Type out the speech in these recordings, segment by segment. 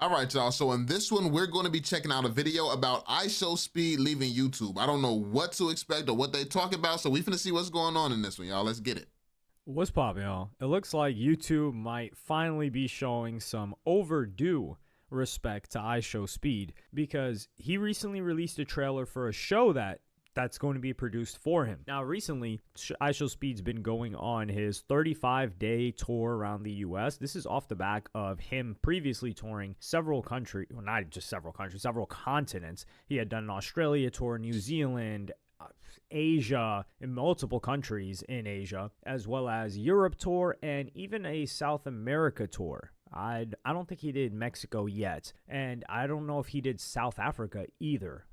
All right, y'all. So in this one, we're going to be checking out a video about IShowSpeed leaving YouTube. I don't know what to expect or what they talk about, so we finna see what's going on in this one, y'all. Let's get it. What's poppin', y'all? It looks like YouTube might finally be showing some overdue respect to IShowSpeed because he recently released a trailer for a show that's going to be produced for him. Now, recently, IShowSpeed's been going on his 35-day tour around the US. This is off the back of him previously touring several countries, well, not just several countries, several continents. He had done an Australia tour, New Zealand, Asia, in multiple countries in Asia, as well as Europe tour and even a South America tour. I don't think he did Mexico yet, and I don't know if he did South Africa either.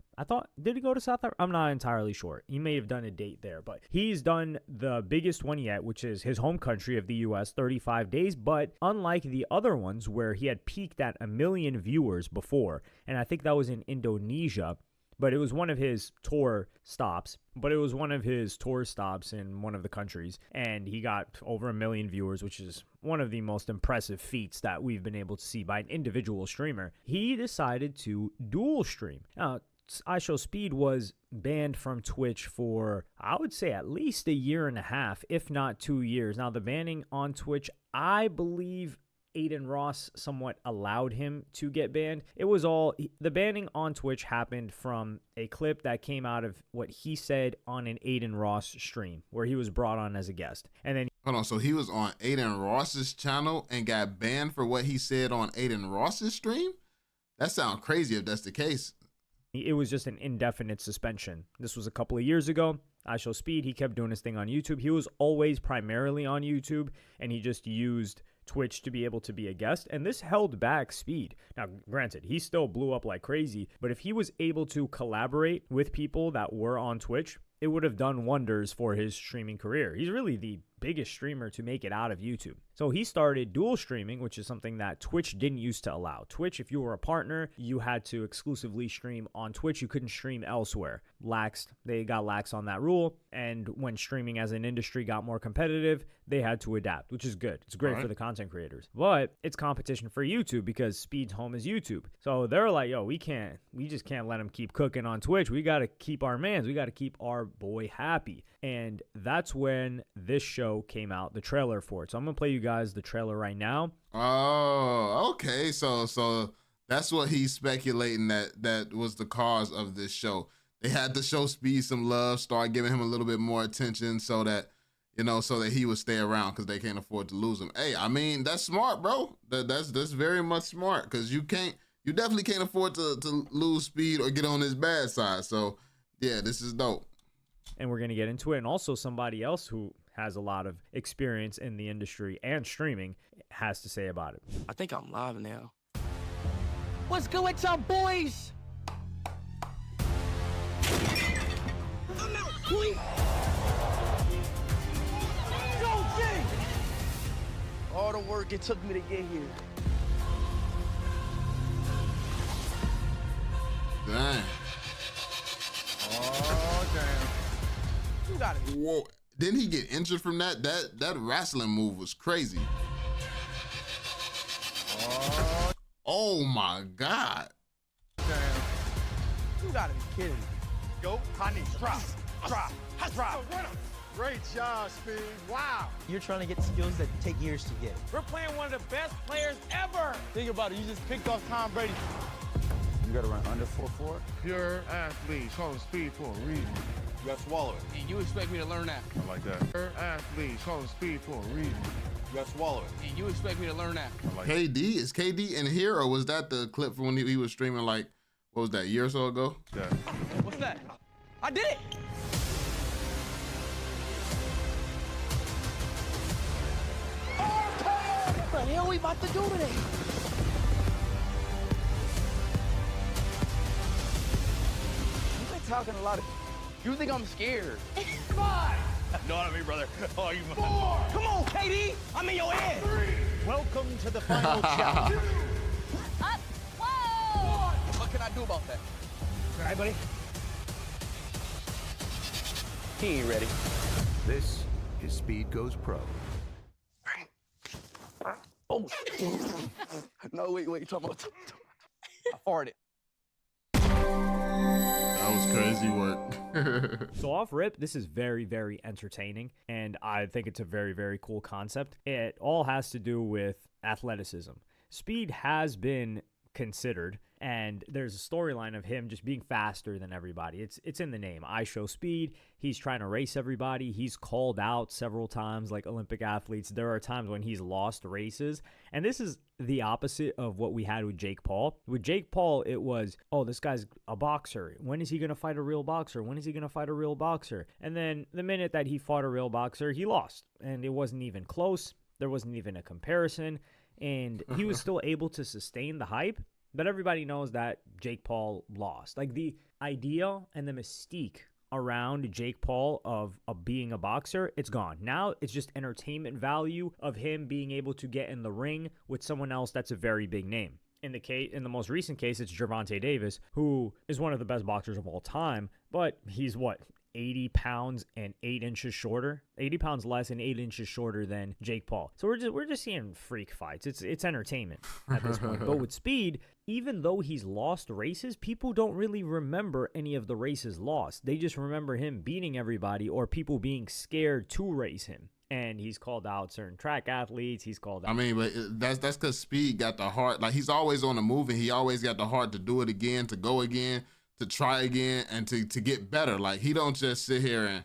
Did he go to South Africa? I'm not entirely sure. He may have done a date there, but he's done the biggest one yet, which is his home country of the US, 35 days. But unlike the other ones where he had peaked at 1 million viewers before, and I think that was in Indonesia, but it was one of his tour stops. In one of the countries, and he got over 1 million viewers, which is one of the most impressive feats that we've been able to see by an individual streamer. He decided to dual stream. Now, IShowSpeed was banned from Twitch for, I would say, at least 1.5 years, if not 2 years. Now, the banning on Twitch, I believe Aiden Ross somewhat allowed him to get banned. The banning on Twitch happened from a clip that came out of what he said on an Aiden Ross stream, where he was brought on as a guest. And then Hold on, so he was on Aiden Ross's channel and got banned for what he said on Aiden Ross's stream? That sounds crazy if that's the case. it was just an indefinite suspension. This was a couple of years ago. IShowSpeed, he kept doing his thing on YouTube. He was always primarily on YouTube, and he just used Twitch to be able to be a guest, and this held back Speed. Now, granted, he still blew up like crazy, but if he was able to collaborate with people that were on Twitch, it would have done wonders for his streaming career. He's really the biggest streamer to make it out of YouTube. So he started dual streaming, which is something that Twitch didn't used to allow. Twitch, if you were a partner, you had to exclusively stream on Twitch. You couldn't stream elsewhere. They got lax on that rule. And when streaming as an industry got more competitive, they had to adapt, which is good. It's great for the content creators. But it's competition for YouTube because Speed's home is YouTube. So they're like, yo, we just can't let him keep cooking on Twitch. We got to keep our mans. We got to keep our boy happy. And that's when this show came out, the trailer for it. So I'm going to play you guys the trailer right now. Oh, okay. So that's what he's speculating that was the cause of this show. They had to show Speed some love, start giving him a little bit more attention so that he would stay around because they can't afford to lose him. Hey, I mean, that's smart, bro. That's very much smart because you definitely can't afford to lose Speed or get on his bad side. So yeah, this is dope. And we're going to get into it. And also somebody else who has a lot of experience in the industry and streaming has to say about it. I think I'm live now. What's good with y'all boys? I'm out, please. Yo, Jay! All the work it took me to get here. Dang. Oh, damn. You gotta be. Whoa. Didn't he get injured from that? That wrestling move was crazy. Oh my God. Damn. You gotta be kidding me. Go, honey, drop. Great job, Speed. Wow. You're trying to get skills that take years to get. We're playing one of the best players ever. Think about it. You just picked off Tom Brady. You gotta run under 4.4. Pure athletes, calling speed for a reason. You gotta swallow it. And you expect me to learn that? I like that. Pure athletes, calling speed for a reason. You gotta swallow it. And you expect me to learn that? I like KD? Is KD in here, or was that the clip from when he was streaming like, what was that, a year or so ago? that. What's that? I did it! What the hell we about to do today? You've been talking a lot of... You think I'm scared? 5! Know what I mean, brother? Oh, you... 4! Come on, KD! I'm in your head! 3! Welcome to the final challenge. Up! Whoa! What can I do about that? All right, buddy. He ain't ready. This is Speed Goes Pro. Oh, no, wait, talk about... I farted. That was crazy work. So off rip, this is very, very entertaining, and I think it's a very, very cool concept. It all has to do with athleticism. Speed has been considered, and there's a storyline of him just being faster than everybody. It's in the name. IShowSpeed. He's trying to race everybody. He's called out several times, like Olympic athletes. There are times when he's lost races, and this is the opposite of what we had with Jake Paul. With Jake Paul, it was, oh, this guy's a boxer. When is he going to fight a real boxer? When is he going to fight a real boxer? And then the minute that he fought a real boxer, he lost, and it wasn't even close. There wasn't even a comparison, and he was still able to sustain the hype. But everybody knows that Jake Paul lost. Like, the idea and the mystique around Jake Paul of being a boxer, it's gone. Now it's just entertainment value of him being able to get in the ring with someone else that's a very big name. In the most recent case, it's Gervonta Davis, who is one of the best boxers of all time, but he's 80 pounds and 8 inches shorter, 80 pounds less and 8 inches shorter than Jake Paul. So we're just seeing freak fights. It's entertainment at this point. But with Speed, even though he's lost races, people don't really remember any of the races lost. They just remember him beating everybody or people being scared to race him. And he's called out certain track athletes. He's called out. I mean, but that's because Speed got the heart. Like, he's always on the move, and he always got the heart to do it again, to go again, to try again, and to get better. Like, he don't just sit here and,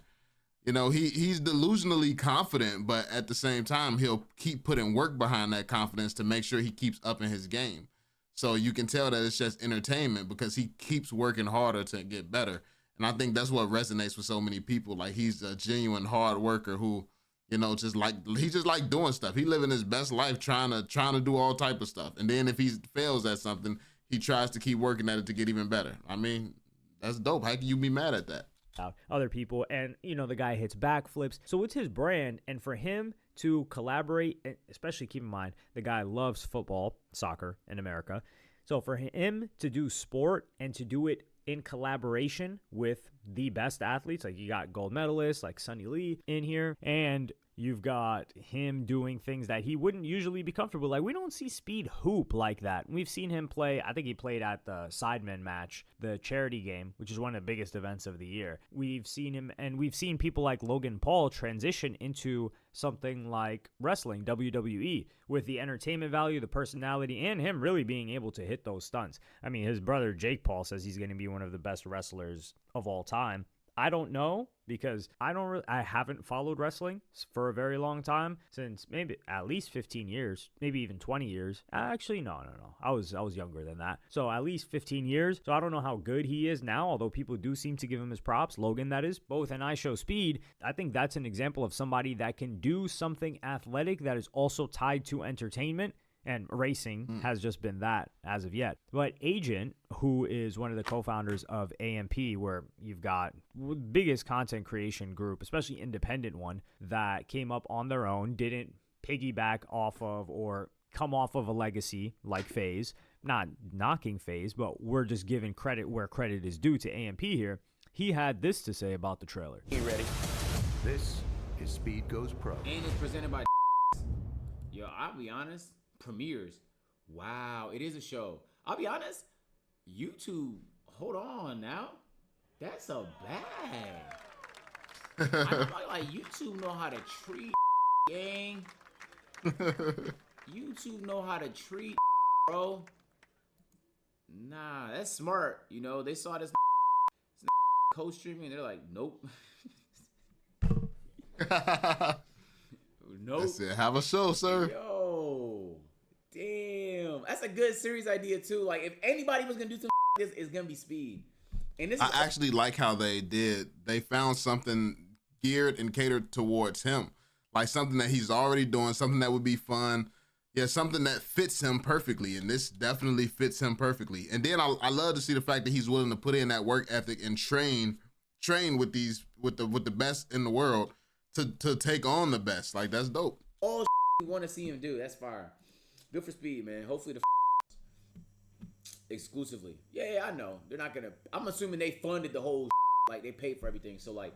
he's delusionally confident, but at the same time, he'll keep putting work behind that confidence to make sure he keeps upping his game. So you can tell that it's just entertainment because he keeps working harder to get better. And I think that's what resonates with so many people. Like, he's a genuine hard worker who, he just like doing stuff. He living his best life trying to do all type of stuff. And then if he fails at something, he tries to keep working at it to get even better. I mean, that's dope. How can you be mad at that? Other people, and the guy hits backflips, so it's his brand. And for him to collaborate, especially keep in mind the guy loves football, soccer in America, so for him to do sport and to do it in collaboration with the best athletes, like you got gold medalists like Sonny Lee in here, and you've got him doing things that he wouldn't usually be comfortable. Like, we don't see Speed hoop like that. We've seen him play, I think he played at the Sidemen match, the charity game, which is one of the biggest events of the year. We've seen him, and we've seen people like Logan Paul transition into something like wrestling, WWE, with the entertainment value, the personality, and him really being able to hit those stunts. I mean, his brother Jake Paul says he's going to be one of the best wrestlers of all time. I don't know, because I haven't followed wrestling for a very long time, since maybe at least 15 years, maybe even 20 years. Actually, no. I was younger than that. So at least 15 years. So I don't know how good he is now, although people do seem to give him his props. Logan, that is, both in IShowSpeed. I think that's an example of somebody that can do something athletic that is also tied to entertainment. And racing has just been that as of yet. But Agent, who is one of the co-founders of AMP, where you've got the biggest content creation group, especially independent one, that came up on their own, didn't piggyback off of or come off of a legacy like FaZe. Not knocking FaZe, but we're just giving credit where credit is due to AMP here. He had this to say about the trailer. You ready? This is Speed Goes Pro. And it's presented by Yo, I'll be honest. Premieres. Wow, it is a show. I'll be honest, YouTube, hold on now. That's a bag. I know, like YouTube know how to treat gang. YouTube know how to treat bro. Nah, that's smart. They saw this co-streaming and they're like, nope. Nope. That's it. Have a show, sir. Yo. Damn, that's a good series idea too. Like, if anybody was gonna do something like this, it's gonna be Speed. And I actually like how they did. They found something geared and catered towards him, like something that he's already doing, something that would be fun. Yeah, something that fits him perfectly, and this definitely fits him perfectly. And then I love to see the fact that he's willing to put in that work ethic and train with the best in the world to take on the best. Like, that's dope. All we want to see him do. That's fire. Good for Speed, man. Hopefully the exclusively. Yeah, I know. They're not gonna. I'm assuming they funded the whole like they paid for everything. So like,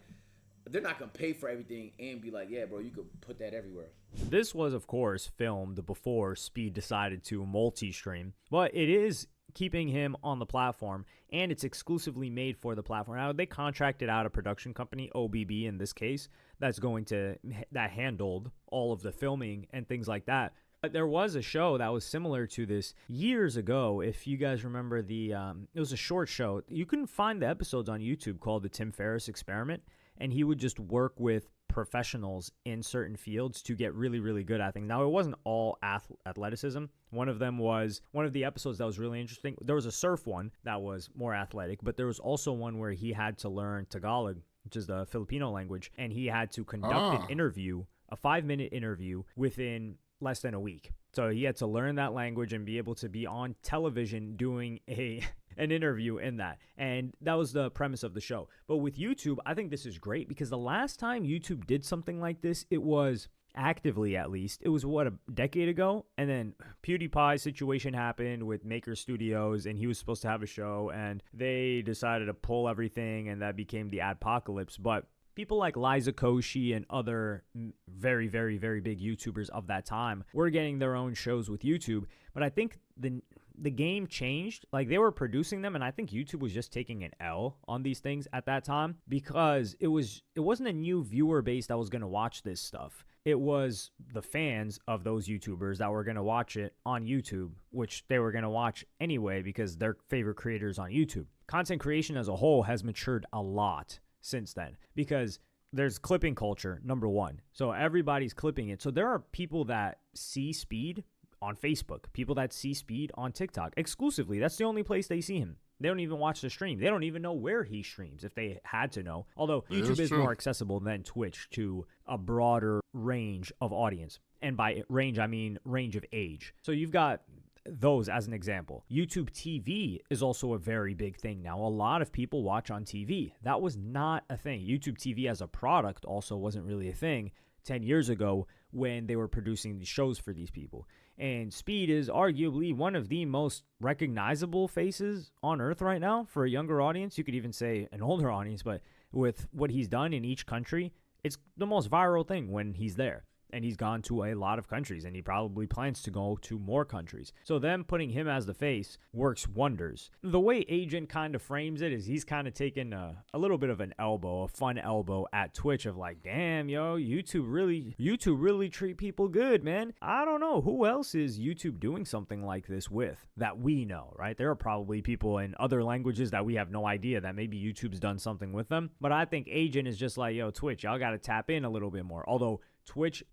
they're not gonna pay for everything and be like, yeah, bro, you could put that everywhere. This was, of course, filmed before Speed decided to multi-stream, but it is keeping him on the platform, and it's exclusively made for the platform. Now, they contracted out a production company, OBB in this case, that handled all of the filming and things like that. But there was a show that was similar to this years ago. If you guys remember it was a short show. You can find the episodes on YouTube called The Tim Ferriss Experiment, and he would just work with professionals in certain fields to get really, really good at things. Now, it wasn't all athleticism. One of the episodes that was really interesting. There was a surf one that was more athletic, but there was also one where he had to learn Tagalog, which is the Filipino language, and he had to conduct an interview, a 5-minute interview within less than a week. So he had to learn that language and be able to be on television doing an interview in that. And that was the premise of the show. But with YouTube, I think this is great because the last time YouTube did something like this, it was actively, at least, it was a decade ago. And then PewDiePie's situation happened with Maker Studios, and he was supposed to have a show, and they decided to pull everything, and that became the Adpocalypse. But people like Liza Koshy and other very, very, very big YouTubers of that time were getting their own shows with YouTube. But I think the game changed. Like, they were producing them, and I think YouTube was just taking an L on these things at that time because it wasn't a new viewer base that was going to watch this stuff. It was the fans of those YouTubers that were going to watch it on YouTube, which they were going to watch anyway because their favorite creators on YouTube. Content creation as a whole has matured a lot since then because there's clipping culture, number one. So everybody's clipping it. So there are people that see Speed on Facebook, people that see Speed on TikTok exclusively. That's the only place they see him. They don't even watch the stream. They don't even know where he streams if they had to know. Although YouTube is more accessible than Twitch to a broader range of audience. And by range, I mean range of age. So you've got those as an example. YouTube TV is also a very big thing now. A lot of people watch on TV. That was not a thing. YouTube TV as a product also wasn't really a thing 10 years ago when they were producing the shows for these people. And Speed is arguably one of the most recognizable faces on earth right now for a younger audience. You could even say an older audience, but with what he's done in each country, it's the most viral thing when he's there. And he's gone to a lot of countries, and he probably plans to go to more countries. So them putting him as the face works wonders. The way Agent kind of frames it is he's kind of taken a little bit of an elbow, a fun elbow at Twitch of like, damn, yo, YouTube really treat people good, man. I don't know. Who else is YouTube doing something like this with that we know, right? There are probably people in other languages that we have no idea that maybe YouTube's done something with them. But I think Agent is just like, yo, Twitch, y'all got to tap in a little bit more. Although Twitch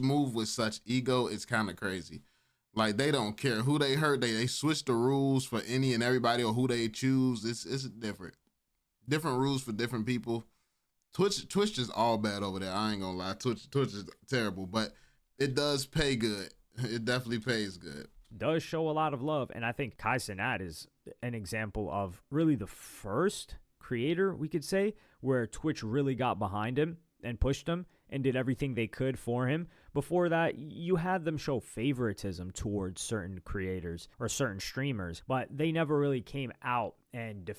move with such ego. It's kind of crazy. Like, they don't care who they hurt. They switch the rules for any and everybody or who they choose. It's different rules for different people. Twitch just all bad over there. I ain't gonna lie. Twitch is terrible, but it does pay good. It definitely pays good. Does show a lot of love, and I think Kai Cenat is an example of really the first creator, we could say, where Twitch really got behind him and pushed him and did everything they could for him. Before that, you had them show favoritism towards certain creators or certain streamers, but they never really came out and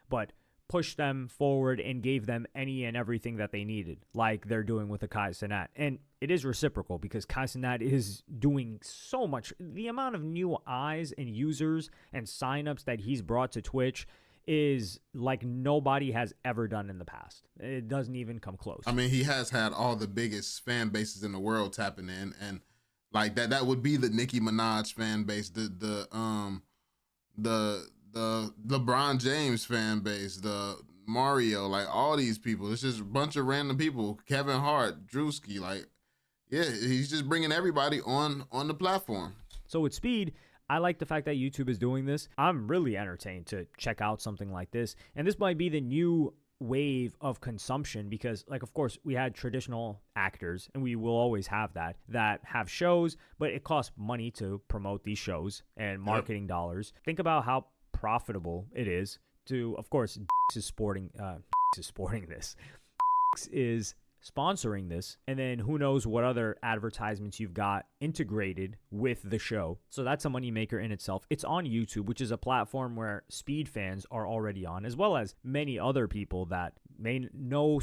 but pushed them forward and gave them any and everything that they needed, like they're doing with the Kai Cenat. And it is reciprocal because Kai Cenat is doing so much. The amount of new eyes and users and signups that he's brought to Twitch is like nobody has ever done in the past. It doesn't even come close. I mean, he has had all the biggest fan bases in the world tapping in, and like that would be the Nicki Minaj fan base, the LeBron James fan base, the Mario, like all these people. It's just a bunch of random people. Kevin Hart, Drewski, like, yeah, he's just bringing everybody on the platform. So with Speed, I like the fact that YouTube is doing this. I'm really entertained to check out something like this. And this might be the new wave of consumption because, like, of course, we had traditional actors, and we will always have that have shows, but it costs money to promote these shows and marketing dollars. Think about how profitable it is to, of course, is sporting this. Is sponsoring this. And then who knows what other advertisements you've got integrated with the show. So that's a moneymaker in itself. It's on YouTube, which is a platform where Speed fans are already on, as well as many other people that may know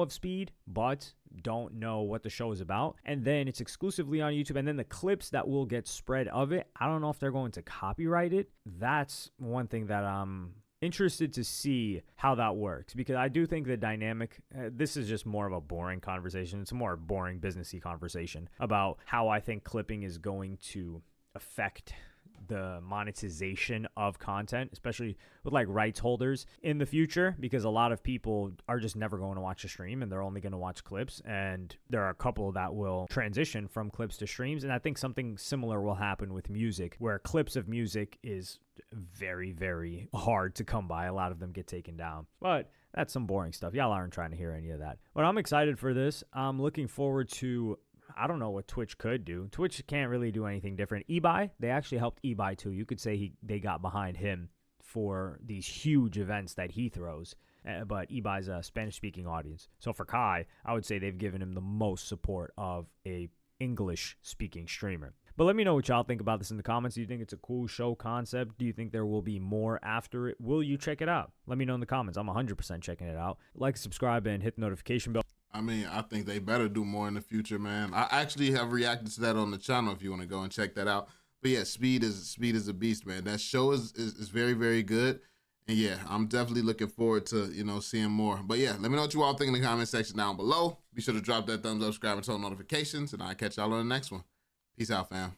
of Speed, but don't know what the show is about. And then it's exclusively on YouTube. And then the clips that will get spread of it, I don't know if they're going to copyright it. That's one thing that I'm interested to see how that works, because I do think the dynamic, this is just more of a boring conversation. It's a more boring businessy conversation about how I think clipping is going to affect the monetization of content, especially with like rights holders in the future, because a lot of people are just never going to watch a stream and they're only going to watch clips. And there are a couple that will transition from clips to streams. And I think something similar will happen with music, where clips of music is very, very hard to come by. A lot of them get taken down, but that's some boring stuff. Y'all aren't trying to hear any of that. But I'm excited for this. I'm looking forward to, I don't know what Twitch could do. Twitch can't really do anything different. Ebuy, they actually helped Ebuy too. You could say they got behind him for these huge events that he throws. But Ebuy's a Spanish-speaking audience. So for Kai, I would say they've given him the most support of a English-speaking streamer. But let me know what y'all think about this in the comments. Do you think it's a cool show concept? Do you think there will be more after it? Will you check it out? Let me know in the comments. I'm 100% checking it out. Like, subscribe, and hit the notification bell. I mean, I think they better do more in the future, man. I actually have reacted to that on the channel if you want to go and check that out. But yeah, Speed is a beast, man. That show is very, very good. And yeah, I'm definitely looking forward to, seeing more. But yeah, let me know what you all think in the comment section down below. Be sure to drop that thumbs up, subscribe, and turn on notifications, and I'll catch y'all on the next one. Peace out, fam.